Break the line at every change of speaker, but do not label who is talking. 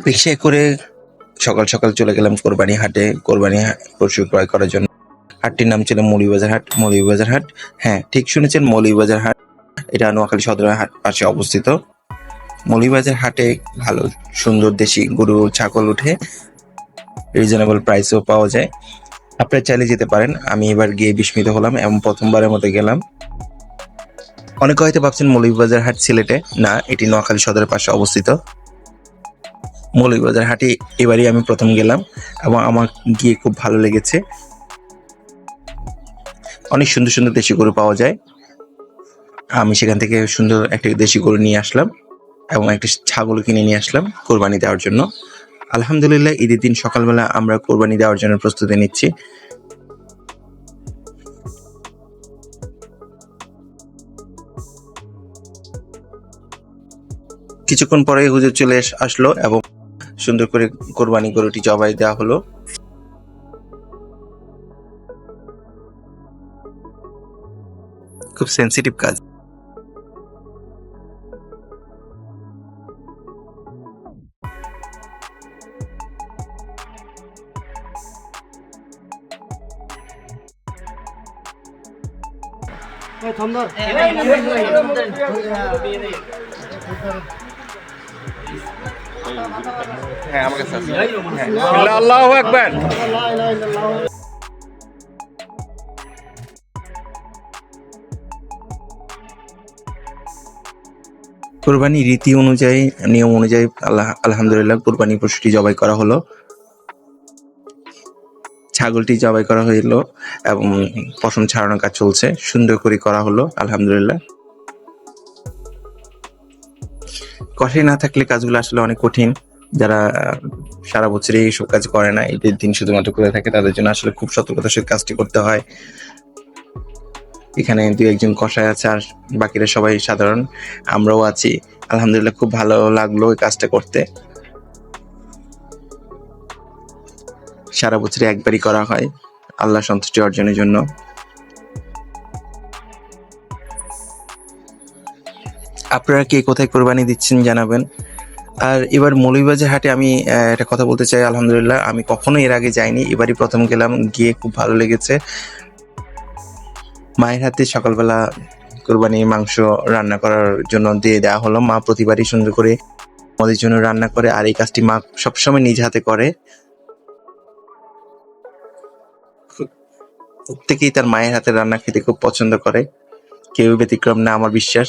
রিক্সায় করে সকাল সকাল চলে গেলাম কোরবানি হাটে, কোরবানি পশু ক্রয় করার জন্য। হাটটির নাম ছিল মৌলভীবাজার হাট। মৌলভীবাজার হাট, হ্যাঁ ঠিক শুনেছেন, মৌলভীবাজার হাট। এটা নোয়াখালী সদরের হাট পাশে অবস্থিত। মৌলভীবাজার হাটে ভালো সুন্দর দেশি গরু ছাগল উঠে, রিজনেবল প্রাইসেও পাওয়া যায়। আপনারা চাইলে যেতে পারেন। আমি এবার গিয়ে বিস্মিত হলাম এবং প্রথমবারের মতো গেলাম। অনেকে হয়তো ভাবছেন মৌলভীবাজার হাট সিলেটে, না, এটি নোয়াখালী সদরের পাশে অবস্থিত। মৌলভীবাজার হাটে এবারই আমি প্রথম গেলাম এবং আমার গিয়ে খুব ভালো লেগেছে। অনেক সুন্দর সুন্দর দেশি গরু পাওয়া যায়। আমি সেখান থেকে সুন্দর একটা দেশি গরু নিয়ে আসলাম এবং একটা ছাগল কিনে নিয়ে আসলাম কোরবানি দেওয়ার জন্য। আলহামদুলিল্লাহ, ঈদের দিন সকালবেলা আমরা কোরবানি দেওয়ার জন্য প্রস্তুতি নিচ্ছি। কিছুক্ষণ পরে হুজুর চলে আসলো এবং সুন্দর করে কোরবানি গরুটি জবাই দেওয়া হলো। খুব সেন্সিটিভ কাজ। হ্যাঁ, আমার কাছে আছে। হ্যাঁ, আল্লাহু আকবার। কোরবানি রীতি অনুযায়ী, নিয়ম অনুযায়ী আলহামদুলিল্লাহ কোরবানি পশুটি জবাই করা হলো। ছাগলটি জবাই করা হইলো এবং পশম ছাড়ানোর কাজ চলছে, সুন্দর করে করা হলো আলহামদুলিল্লাহ। কষাই না থাকলে কাজগুলো আসলে অনেক কঠিন। যারা সারা বছরই এইসব কাজ করে না, ঈদের দিন শুধুমাত্র করে থাকে, তাদের জন্য আসলে খুব সতর্কতার সাথে কাজটি করতে হয়। এখানে 2-1 জন কষাই আছে, আর বাকিরা সবাই সাধারণ, আমরাও আছি। আলহামদুলিল্লাহ, খুব ভালো লাগলো এই কাজটা করতে। সারা বছরে একবারই করা হয় আল্লাহ সন্তুষ্টি অর্জনের জন্য। আপনারা কে কোথায় কোরবানি দিচ্ছেন জানাবেন। আর এবার মৌলভীবাজার হাটে আমি একটা কথা বলতে চাই, আলহামদুলিল্লাহ আমি কখনো এর আগে যাইনি, এবারই প্রথম গেলাম, গিয়ে খুব ভালো লেগেছে। মায়ের হাতে সকালবেলা কোরবানির মাংস রান্না করার জন্য দিয়ে দেওয়া হলো। মা প্রতিবারই সুন্দর করে আমাদের জন্য রান্না করে, আর এই কাজটি মা সবসময় নিজ হাতে করে। প্রত্যেকেই তার মায়ের হাতে রান্না খেতে খুব পছন্দ করে, কেউ ব্যতিক্রম না আমার বিশ্বাস।